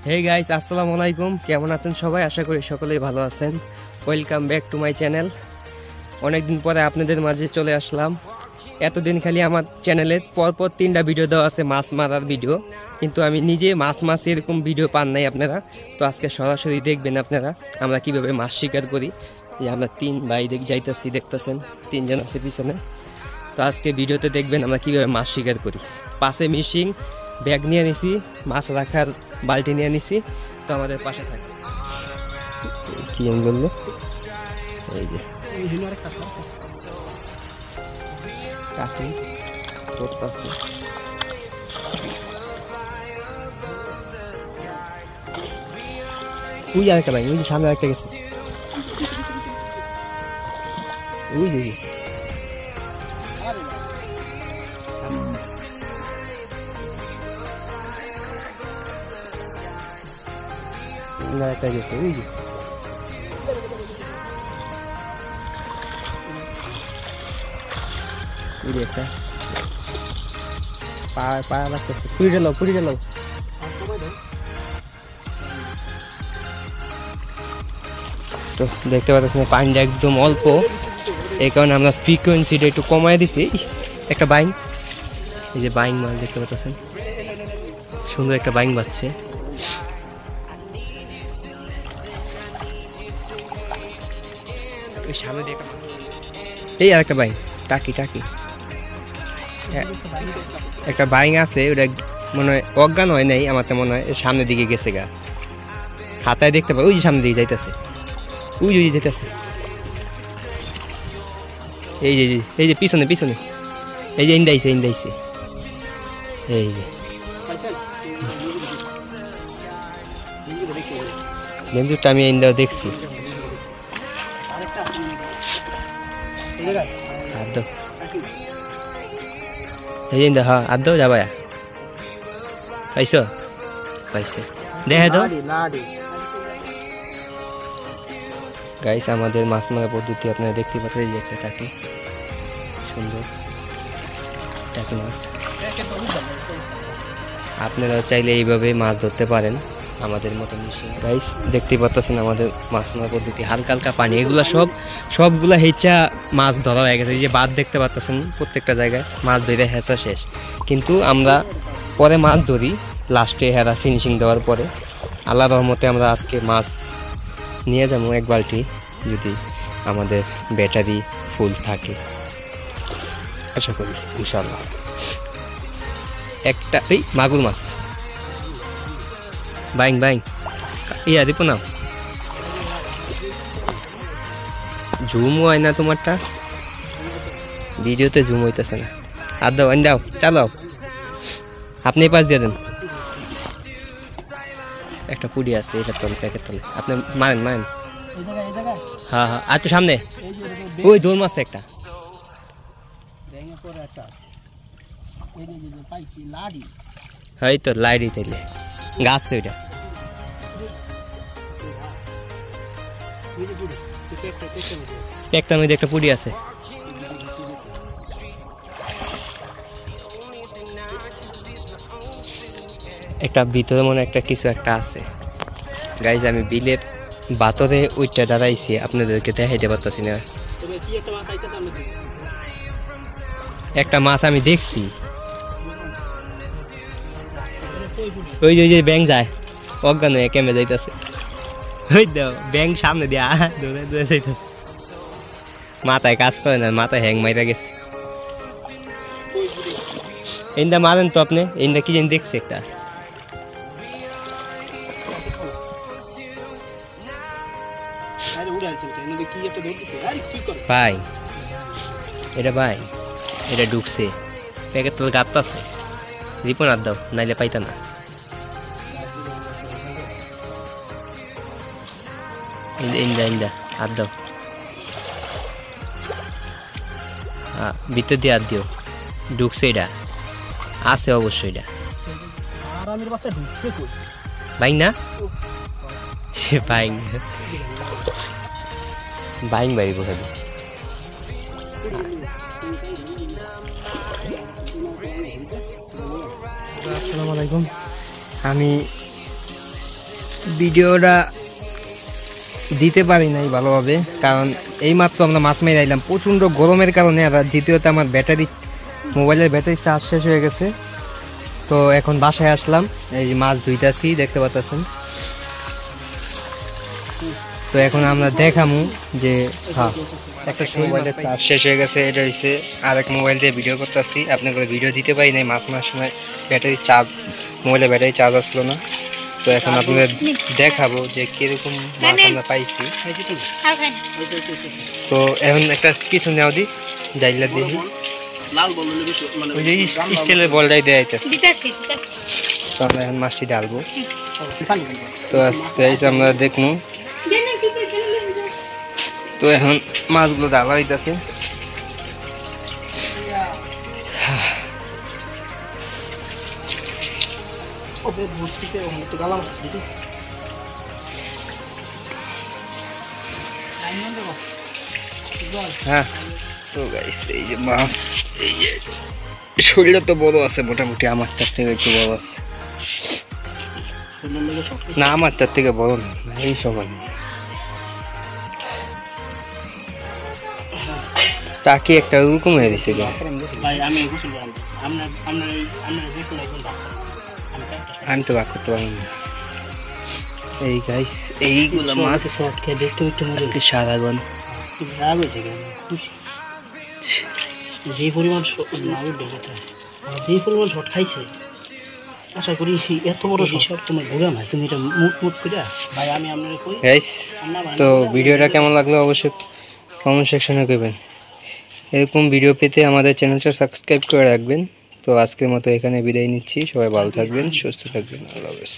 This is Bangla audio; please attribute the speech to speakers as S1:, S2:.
S1: হে গাইস, আসসালামু আলাইকুম। কেমন আছেন সবাই? আশা করি সকলেই ভালো আছেন। Welcome back to my channel. অনেকদিন পরে আপনাদের মাঝে চলে আসলাম। এতদিন খালি আমার চ্যানেলে পরপর 3টা ভিডিও দেওয়া আছে মাছ মারার ভিডিও, কিন্তু আমি নিজে মাছ এরকম ভিডিও পান নাই আপনারা। তো আজকে সরাসরি দেখবেন আপনারা আমরা কিভাবে মাছ শিকার করি। যে আমরা 3 ভাই যাইতেছি, দেখতেছেন 3 জন আছে পিছনে। তো আজকে ভিডিওতে দেখবেন আমরা কিভাবে মাছ শিকার করি। পাশে মিশিং ব্যাগ নিয়ে নিছি, মাছ রাখার বালতি নিয়ে নিছি। তো আমাদের পাশে থাকে কি বললো, এই যে কাকি করতেছে। ওই আরেকটা ভাই, ওই সামনে আরেকটা গেছে, ওই যে একটা গেছে, ওই যে একটা পা লাগতেছে। পুরি গেল তো দেখতে পাচ্ছেন পানিটা একদম অল্প, এই কারণে আমরা ফ্রিকোয়েন্সিটা একটু কমায় দিছি। একটা বাইং, এই যে বাইং মাছ দেখতে পাচ্ছেন, সুন্দর একটা বাইং বাজছে। সামনে দিয়ে এই আর একটা বাইং, টাকি একটা বাইং আছে, ওটা মনে হয় অজ্ঞান হয় নাই, আমার তো মনে হয় সামনের দিকে গেছে গা, হাতায় দেখতে পাই। ওই যে সামনের দিকে যাইতেছে, ওই যে যাইতেছে, এই যে পিছনে এই যে ইন্দাইছে এই যে গেঞ্জুরটা আমি ইন্দাও দেখছি। হ্যাঁ আদৌ যাবা পাইছে দেখে তো গাইস, আমাদের মাছ মারা পদ্ধতি আপনারা দেখতে পাচ্ছেন। এই যে একটা টাকি, সুন্দর টাকি মাছ। আপনারা চাইলে এইভাবে মাছ ধরতে পারেন আমাদের মতো মিশিয়ে। গাইস দেখতে পাচ্ছেন আমাদের মাছ মারা পদ্ধতি, হালকা পানি, এগুলো সবগুলা হেঁচা মাছ ধরা হয়ে গেছে। এই যে বাদ দেখতে পাচ্ছেন, প্রত্যেকটা জায়গায় মাছ ধরে হেঁচা শেষ। কিন্তু আমরা পরে মাছ ধরি লাস্টে, হেরা ফিনিশিং দেওয়ার পরে। আল্লাহর রহমতে আমরা আজকে মাছ নিয়ে যাবো 1 বালতি, যদি আমাদের ব্যাটারি ফুল থাকে, আশা করি ইনশাআল্লাহ। একটা এই মাগুর মাছ, বাইং ইয়া দিব না, ঝুম হয় না তোমারটা, ভিডিওতে ঝুম হইতেছে না। আর দাও চালো, আপনি পাশ দিয়ে দেন। একটা পুড়ি আছে, এটা তলে প্যাকেট তলে, আপনি মারেন হ্যাঁ আর একটু সামনে, ওই দোল মাছ একটা, হ্যাঁ তো লাইডি তাইলে গাছ ওইটা। একটার মধ্যে একটা পুড়ি আছে, একটা ভিতরে মনে একটা কিছু একটা আছে। গাইজ আমি বিলের বাতরে ওইটা দাঁড়াইছি, আপনাদেরকে দেখাইতে পারতেছি না। একটা মাছ আমি দেখছি, ওই যে ব্যাং যায়, অজ্ঞান হয়ে কেমে যাইতেছে। ওই দাও ব্যাং সামনে দিয়ে দৌড়ে যাইতেছে, মাথায় কাজ করে না, মাথায় হ্যাং মাইরা গেছে। এইটা মারেন তো আপনি, এইটা কি জানি দেখছি একটা, ভাই এটা ঢুকছে প্যাকেট তোর গাত আছে, রিপন আর দাও নাইলে পাইতা না। ইন্দা আর দাও, ভিতর দিয়ে আর দিও, ঢুকছে, এটা আছে অবশ্যই, এটা বাইং না, সে বাইং বাইব খালি। আসসালামু আলাইকুম। আমি ভিডিওটা দিতে পারি নাই ভালোভাবে, কারণ এইমাত্র আমরা মাছ মেরে আইলাম প্রচণ্ড গরমের কারণে, আর দ্বিতীয়ত আমার মোবাইলের ব্যাটারি চার্জ শেষ হয়ে গেছে। তো এখন বাসায় আসলাম, এই মাছ ধুইতাছি দেখতে পাচ্ছেন। তো এখন আমরা দেখামু যে হ্যাঁ একটা মোবাইলের চার্জ শেষ হয়ে গেছে, এটা হচ্ছে আরেক মোবাইল দিয়ে ভিডিও করতেছি। আপনাকে ভিডিও দিতে পারি নাই, মাছ সময় মোবাইলের ব্যাটারি চার্জ আসলো না। তো এখন আপনাদের দেখাবো যে কিরকম মাছ আমরা পাইছি। তো এখন একটা কিছু নেওয়া দিই, ডাইলা দিয়ে ওই যে স্টিলের বলটাই দেওয়া যাইতেছে। তো আমরা এখন মাছটি ডালবো। তো আজকে আমরা দেখবো। তো এখন মাছগুলো ডালা হইতেছে। হ্যাঁ তো গাইস এই যে মাছ, এই যে শরীরটা তো বড় আছে মোটামুটি, আমার তার থেকে একটু বড় আছে না, আমার তার থেকে বড় না, এই সমান। টাকি একটা ওরকম হয়ে গেছে। আমি তো ভাগ করতে পারবো না। এই গাইস এইগুলো মাছ আজকে সারাগন
S2: যে পরিমাণ শট খাইছে, আশা করি এত বড় শট তোমার ঘুরে না, তুমি এটা মুট করে ভাই। আমি আপনাকে কই
S1: গাইস, তো ভিডিওটা কেমন লাগলো অবশ্যই কমেন্ট সেকশনে করবেন। এরকম ভিডিও পেতে আমাদের চ্যানেলটা সাবস্ক্রাইব করে রাখবেন। তো আজকের মতো এখানে বিদায় নিচ্ছি, সবাই ভালো থাকবেন, সুস্থ থাকবেন, আল্লাহ হাফেজ।